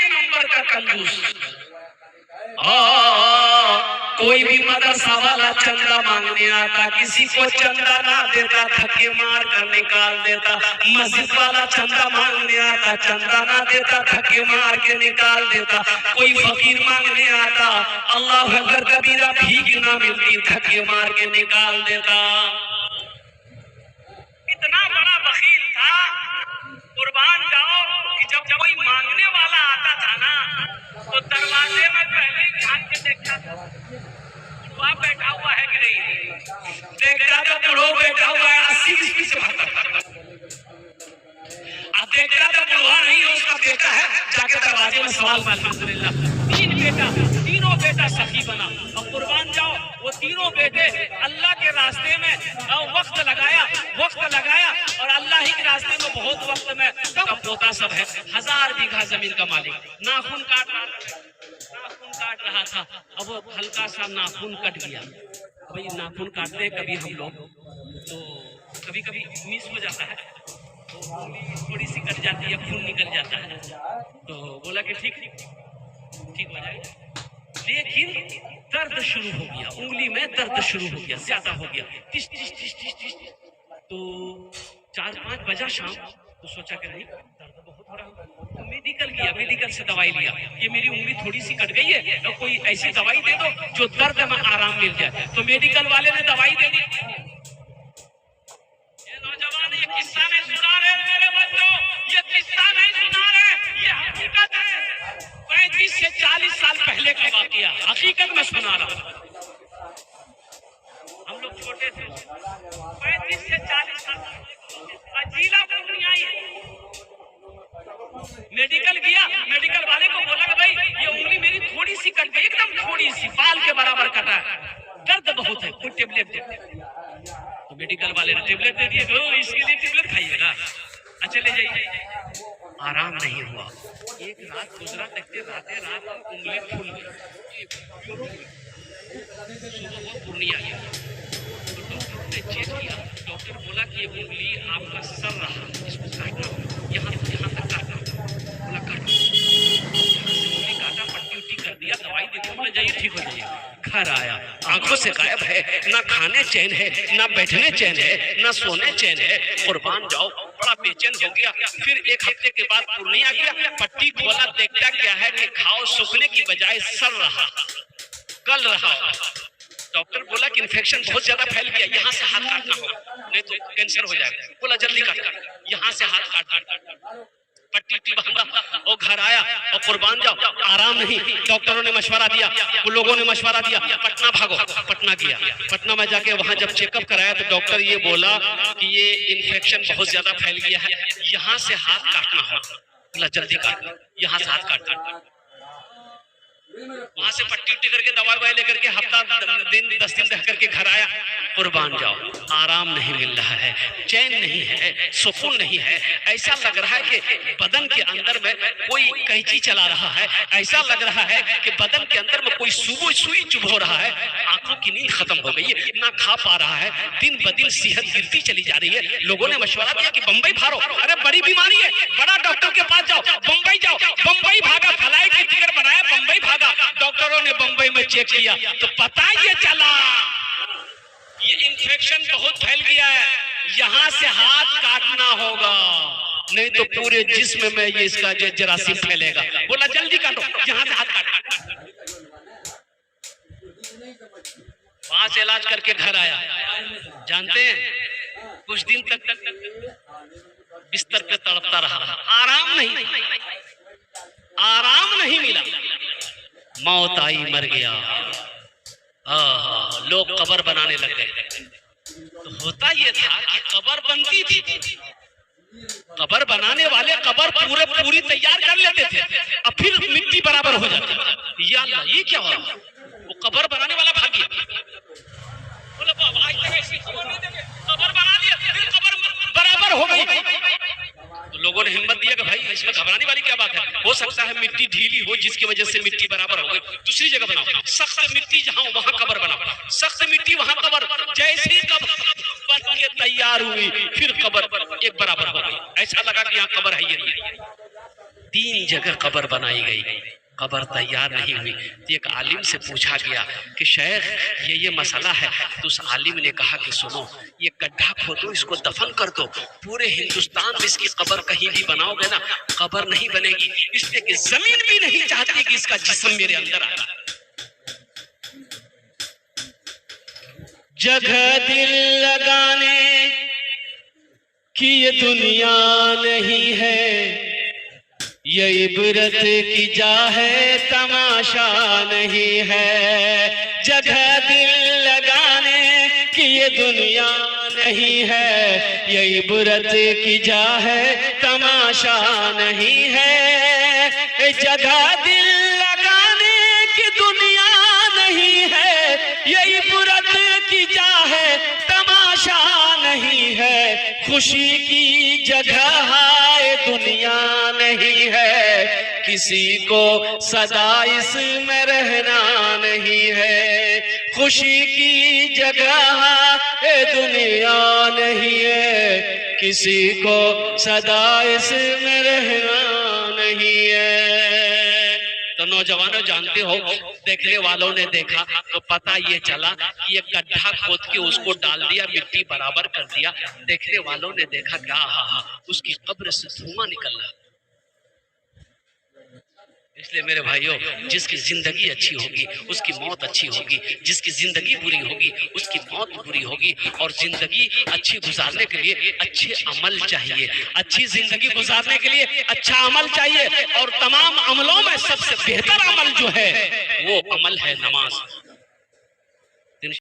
Number का कंजूस। कोई भी मदरसा वाला चंदा मांगने आता, किसी को चंदा ना देता, धक्के मार कर निकाल देता। मस्जिद वाला चंदा मांगने आता, चंदा ना देता, धक्के मार के निकाल देता। कोई फकीर मांगने आता, अल्लाह अकबर कबीरा, भीख ना मिलती, धक्के मार के निकाल देता। इतना बड़ा बखील था, कुर्बान जाओ, कि जब कोई मांगने वाला आता था ना, तो दरवाजे में पहले ही झांक के देखता था बुढ़वा बैठा हुआ है कि नहीं। देखता था बुढ़ो बैठा हुआ है, 80 से भागता। अब देखता था बुढ़वा नहीं है, उसका बेटा है, जाके दरवाजे में सवाल में अल्हम्दुलिल्लाह। तीनों बेटा सखी बना। और कुर्बान जाओ, वो तीनों बेटे अल्लाह के रास्ते में वक्त लगाया और अल्लाह ही के रास्ते में बहुत वक्त में। तब पोता सब है 1000 बीघा जमीन का मालिक, नाखून काट रहा था। अब वो हल्का सा नाखून कट गया। भाई नाखून काटते हैं कभी हम लोग, तो कभी कभी मिस हो जाता है, तो थोड़ी सी कट जाती है, खून निकल जाता है। तो बोला कि ठीक हो जाएगा, लेकिन दर्द शुरू हो गया, उंगली में दर्द शुरू हो गया, ज्यादा हो गया, टिस टिस टिस टिस टिस। तो 4-5 बजा शाम, तो सोचा कि नहीं दर्द बहुत हो रहा है, तो मेडिकल गया, मेडिकल से दवाई लिया। ये मेरी उंगली थोड़ी सी कट गई है, तो कोई ऐसी दवाई दे दो जो दर्द में आराम मिल जाए। तो मेडिकल वाले ने दवाई दे दी। ये नौजवान ये किस्सा नहीं सुना रहे मेरे बच्चों, ये किस्सा नहीं सुना रहे, ये हकीकत है। 35 से 40 साल पहले का वाकया, हकीकत में सुना रहा। हम लोग छोटे थे, 35 से 40 साल जिला पूर्णिया। मेडिकल गया, मेडिकल वाले को बोला कि भाई ये उंगली मेरी थोड़ी सी कट गई, एकदम थोड़ी सी, बाल के बराबर कटा है, दर्द बहुत है, कोई टेबलेट दे। तो मेडिकल वाले ने टेबलेट दे दिए, इसके लिए टेबलेट खाइएगा, चले जाइए। आराम नहीं हुआ। एक रात गुजरा, देखते रात को उंगली फूल गई। सुबह वो पूर्णिया गया, तो डॉक्टर ने चेक किया। डॉक्टर बोला कि ये उंगली आपका सर रहा, इसको काटना होगा, यहाँ तक काटना होगा। बोला काटो, यहाँ से उंगली काटा, पट्टी कर दिया, दवाई दे दी, बोला जाइए ठीक हो जाइए। घर आया, आंखों से गायब है, ना खाने चैन है, ना बैठने चैन है, ना सोने चैन है। कुर्बान जाओ, बड़ा बेचैन हो गया। फिर 1 हफ्ते के बाद पूर्णिया गया, पट्टी खोला, देखता क्या है कि घाव सूखने की बजाय सड़ रहा, गल रहा। डॉक्टर बोला कि इन्फेक्शन बहुत ज्यादा फैल गया, यहाँ से हाथ काटना होगा, नहीं तो कैंसर हो जाएगा। बोला जल्दी काट, यहाँ से हाथ काट। पट्टी बांधा और घर आया। और कुर्बान जाओ, आराम नहीं। डॉक्टरों ने मशवरा दिया, वो लोगों ने मशवरा दिया, पटना भागो। पटना गया, पटना में जाके वहां जब चेकअप कराया तो डॉक्टर ये बोला कि ये इन्फेक्शन बहुत ज्यादा फैल गया है, यहाँ से हाथ काटना होगा। बोला जल्दी काट, यहाँ से हाथ काट। वहां से पट्टी करके दवाई लेकर के 10 दिन रह करके घर आया। कुर्बान जाओ, आराम नहीं मिल रहा है, चैन नहीं है, सुकून नहीं है। ऐसा लग रहा है कि बदन के अंदर में कोई कैंची चला रहा है, ऐसा लग रहा है कि बदन के अंदर में कोई सुई चुभ रहा है। आंखों की नींद खत्म हो गई है, ना खा पा रहा है, दिन ब दिन सेहत गिरती चली जा रही है। लोगों ने मशवरा दिया कि बंबई भागो, अरे बड़ी बीमारी है, बड़ा डॉक्टर के पास जाओ, बंबई जाओ। बंबई भागा, फ्लाइट की टिकट बनाया, बंबई भागा। डॉक्टरों ने बंबई में चेक किया तो पता ये चला ये इन्फेक्शन बहुत फैल गया है, यहाँ से हाथ काटना होगा, नहीं तो पूरे जिस्म में ये इसका जरासीम फैलेगा। बोला जल्दी काटो, यहाँ से हाथ काटो। वहां से इलाज करके घर आया। जानते हैं कुछ दिन तक बिस्तर पे तड़पता रहा, आराम नहीं मिला। मौत आई, मर गया। लोग कब्र बनाने लग गए। तो होता ये था कि कब्र बनती थी, कब्र बनाने वाले कब्र पूरी तैयार कर लेते थे, अब फिर मिट्टी बराबर हो जाती। या अल्लाह, ये क्या हुआ? वो कब्र बनाने वाला भाग गया। बोला आज तक ऐसी खबर नहीं देंगे, कब्र बना लिया, फिर कब्र बराबर हो गई। तो लोगों ने हिम्मत दिया कि भाई इसमें घबराने वाली क्या बात है, हो सकता है मिट्टी ढीली हो जिसकी वजह से मिट्टी बराबर हो गई, दूसरी जगह बनाओ। सख्त मिट्टी जहां वहां कब्र बनाओ, सख्त मिट्टी वहां कब्र। जैसे ही कब्र बन के तैयार हुई, फिर कब्र एक बराबर हो गई। ऐसा लगा कि यहाँ कब्र है ही नहीं। 3 जगह कब्र बनाई गई, कब्र तैयार नहीं हुई। तो एक आलिम से पूछा गया कि शेख ये मसला है। तो उस आलिम ने कहा कि सुनो, ये गड्ढा खोदो, इसको दफन कर दो। पूरे हिंदुस्तान में इसकी कब्र कहीं भी बनाओगे ना, कब्र नहीं बनेगी, इसलिए कि जमीन भी नहीं चाहती कि इसका जिस्म मेरे अंदर आए। जगह दिल लगाने की ये दुनिया नहीं है, ये इबरत की जा है, तमाशा नहीं है। जगह दिल लगाने की ये दुनिया नहीं है, ये इबरत की जा है, तमाशा नहीं है। जगह दिल लगाने की दुनिया नहीं है, ये इबरत की जा है, तमाशा नहीं है। खुशी की जगह है, दुनिया नहीं है, किसी को सदा इसमें रहना नहीं है। खुशी की जगह है, दुनिया नहीं है, किसी को सदा इसमें रहना नहीं है। तो नौजवानों जानते हो, देखने वालों ने देखा तो पता ये चला कि ये गड्ढा खोद के उसको डाल दिया, मिट्टी बराबर कर दिया। देखने वालों ने देखा क्या, हा उसकी कब्र से धुआं निकल रहा। इसलिए मेरे भाइयों, जिसकी जिंदगी अच्छी होगी उसकी मौत अच्छी होगी, जिसकी जिंदगी बुरी होगी उसकी मौत बुरी होगी। और जिंदगी अच्छी गुजारने के लिए अच्छे अमल चाहिए, अच्छी जिंदगी गुजारने के लिए अच्छा अमल चाहिए। और तमाम अमलों में सबसे बेहतर अमल जो है वो अमल है नमाज।